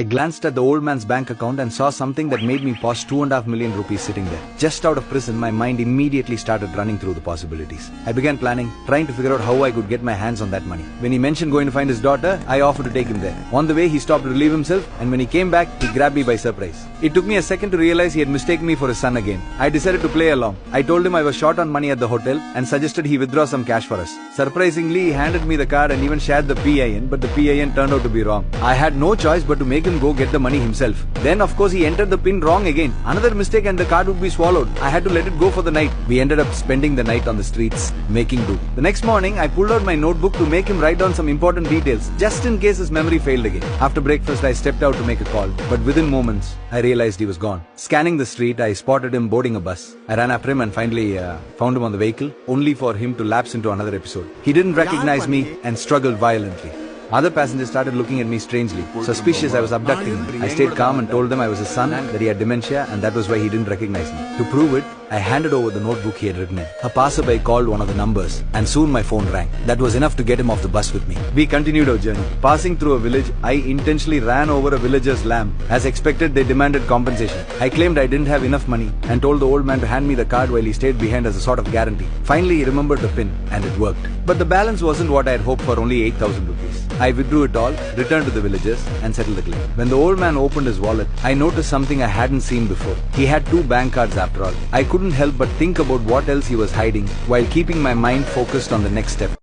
I glanced at the old man's bank account and saw something that made me pause 2.5 million rupees sitting there. Just out of prison, my mind immediately started running through the possibilities. I began planning, trying to figure out how I could get my hands on that money. When he mentioned going to find his daughter, I offered to take him there. On the way, he stopped to relieve himself, and when he came back, he grabbed me by surprise. It took me a second to realize he had mistaken me for his son again. I decided to play along. I told him I was short on money at the hotel and suggested he withdraw some cash for us. Surprisingly, he handed me the card and even shared the PIN, but the PIN turned out to be wrong. I had no choice but to make him go get the money himself. Then of course he entered the PIN wrong again. Another mistake and the card would be swallowed. I had to let it go for the night. We ended up spending the night on the streets, making do. The next morning, I pulled out my notebook to make him write down some important details, just in case his memory failed again. After breakfast, I stepped out to make a call, but within moments, I realized he was gone. Scanning the street, I spotted him boarding a bus. I ran after him and finally found him on the vehicle, only for him to lapse into another episode. He didn't recognize me and struggled violently. Other passengers started looking at me strangely, suspicious I was abducting him. I stayed calm and told them I was his son, that he had dementia, and that was why he didn't recognize me. To prove it, I handed over the notebook he had written in. A passerby called one of the numbers, and soon my phone rang. That was enough to get him off the bus with me. We continued our journey. Passing through a village, I intentionally ran over a villager's lamb. As expected, they demanded compensation. I claimed I didn't have enough money and told the old man to hand me the card while he stayed behind as a sort of guarantee. Finally, he remembered the PIN, and it worked. But the balance wasn't what I had hoped for, only 8,000 rupees. I withdrew it all, returned to the villagers, and settled the claim. When the old man opened his wallet, I noticed something I hadn't seen before. He had 2 bank cards after all. I couldn't help but think about what else he was hiding while keeping my mind focused on the next step.